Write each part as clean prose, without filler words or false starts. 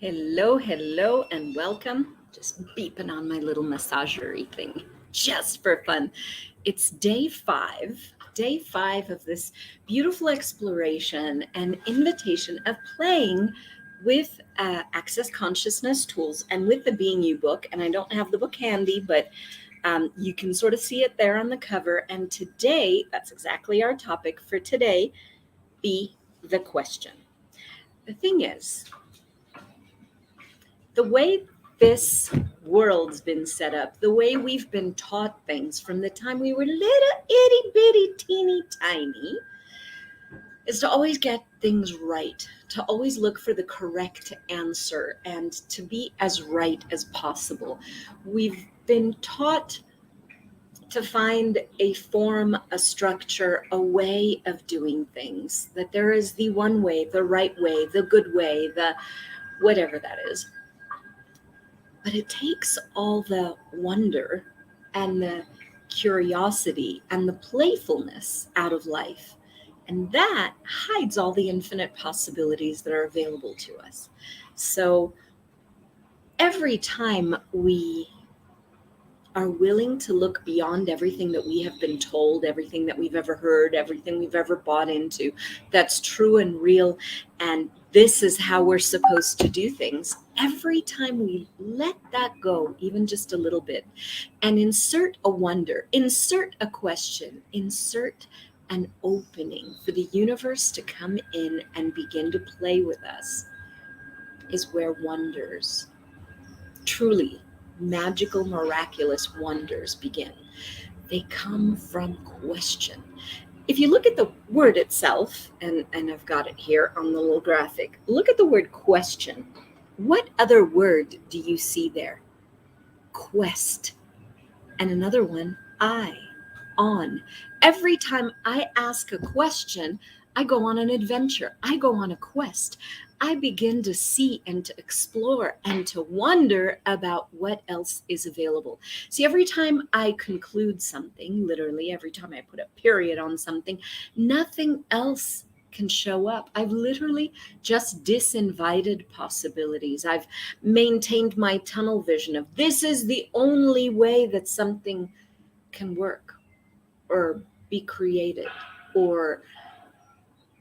Hello, and welcome. Just beeping on my little massagery thing just for fun. It's day five of this beautiful exploration and invitation of playing with Access Consciousness tools and with the Being You book. And I don't have the book handy, but you can sort of see it there on the cover. And today, that's exactly our topic for today, be the question. The thing is, the way this world's been set up, the way we've been taught things from the time we were little itty bitty teeny tiny, is to always get things right, to always look for the correct answer and to be as right as possible. We've been taught to find a form, a structure, a way of doing things, that there is the one way, the right way, the good way, the whatever that is. But it takes all the wonder and the curiosity and the playfulness out of life. And that hides all the infinite possibilities that are available to us. So every time we are willing to look beyond everything that we have been told, everything that we've ever heard, everything we've ever bought into, that's true and real, and this is how we're supposed to do things. Every time we let that go, even just a little bit, and insert a wonder, insert a question, insert an opening for the universe to come in and begin to play with us, is where wonders, truly magical, miraculous wonders begin. They come from question. If you look at the word itself, and I've got it here on the little graphic, look at the word question. What other word do you see there? Quest. And another one, on. Every time I ask a question, I go on an adventure. I go on a quest. I begin to see and to explore and to wonder about what else is available. See, every time I conclude something, literally every time I put a period on something, nothing else can show up. I've literally just disinvited possibilities. I've maintained my tunnel vision of this is the only way that something can work or be created or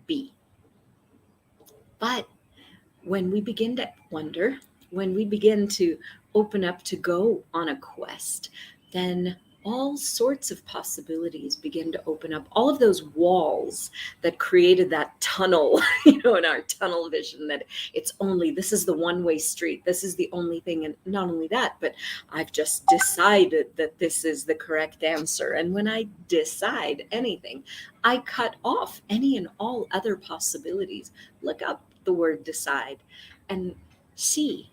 be. But when we begin to wonder, when we begin to open up to go on a quest, then all sorts of possibilities begin to open up. All of those walls that created that tunnel, in our tunnel vision, that it's only, this is the one-way street, this is the only thing. And not only that, but I've just decided that this is the correct answer. And when I decide anything, I cut off any and all other possibilities. Look up the word decide and see,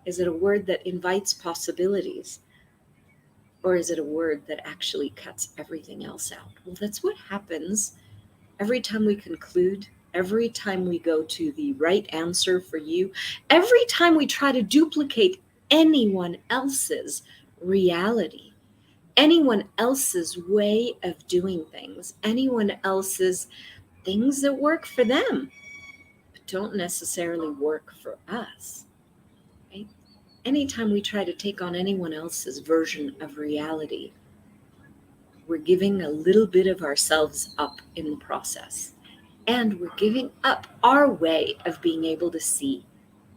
is it a word that invites possibilities? Or is it a word that actually cuts everything else out? Well, that's what happens every time we conclude, every time we go to the right answer for you, every time we try to duplicate anyone else's reality, anyone else's way of doing things, anyone else's things that work for them, but don't necessarily work for us. Right? Anytime we try to take on anyone else's version of reality, we're giving a little bit of ourselves up in the process. And we're giving up our way of being able to see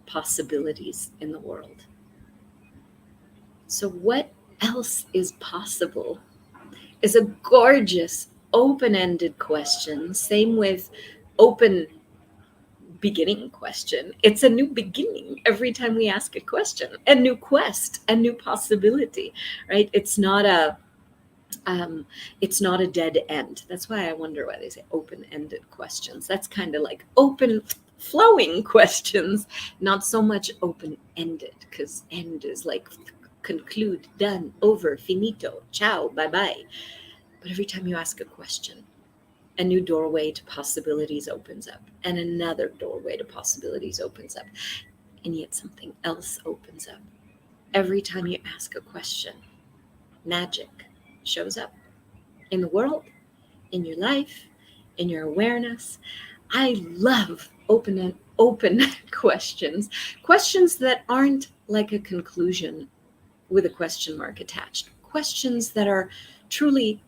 possibilities in the world. So, what else is possible is a gorgeous, open ended question. Same with open beginning question. It's a new beginning every time we ask a question, a new quest, a new possibility, right? It's not a dead end. That's why I wonder why they say open-ended questions. That's kind of like open flowing questions, not so much open-ended, because end is like conclude, done, over, finito, ciao, bye-bye. But every time you ask a question, a new doorway to possibilities opens up, and another doorway to possibilities opens up, and yet something else opens up. Every time you ask a question, magic shows up in the world, in your life, in your awareness. I love open questions that aren't like a conclusion with a question mark attached. Questions that are truly,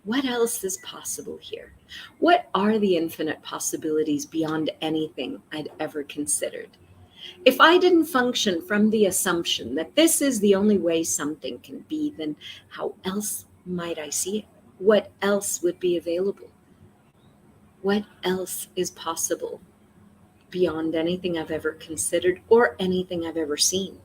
what else is possible here? What are the infinite possibilities beyond anything I'd ever considered? If I didn't function from the assumption that this is the only way something can be, then how else might I see it? What else would be available? What else is possible beyond anything I've ever considered or anything I've ever seen?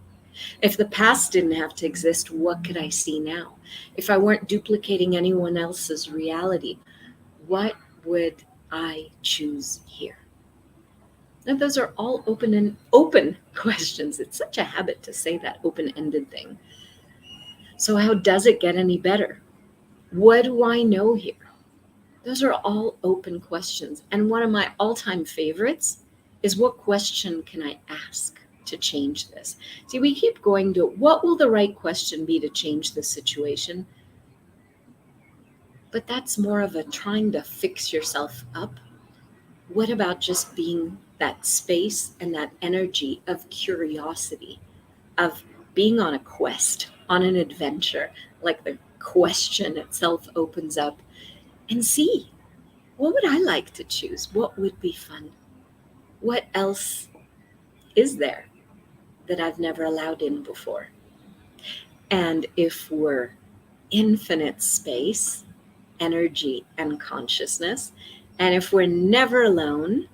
If the past didn't have to exist, what could I see now? If I weren't duplicating anyone else's reality, what would I choose here? Now, those are all open questions. It's such a habit to say that open-ended thing. So how does it get any better? What do I know here? Those are all open questions. And one of my all-time favorites is, what question can I ask to change this? See, we keep going to what will the right question be to change the situation? But that's more of a trying to fix yourself up. What about just being that space and that energy of curiosity, of being on a quest, on an adventure, like the question itself opens up, and see, what would I like to choose? What would be fun? What else is there that I've never allowed in before? And if we're infinite space, energy, and consciousness, and if we're never alone,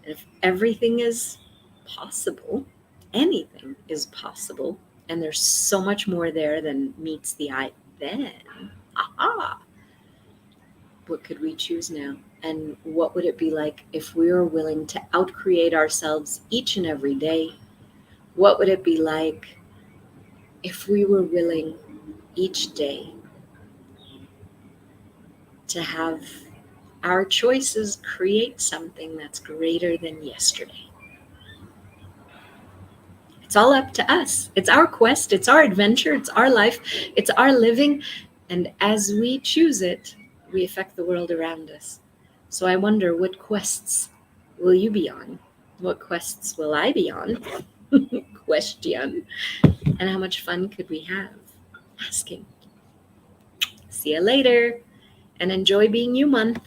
if everything is possible, anything is possible, and there's so much more there than meets the eye, then, what could we choose now? And what would it be like if we were willing to outcreate ourselves each and every day? What would it be like if we were willing each day to have our choices create something that's greater than yesterday? It's all up to us. It's our quest, it's our adventure, it's our life, it's our living. And as we choose it, we affect the world around us. So I wonder, what quests will you be on? What quests will I be on? Question. And how much fun could we have asking? See you later, and enjoy being you month.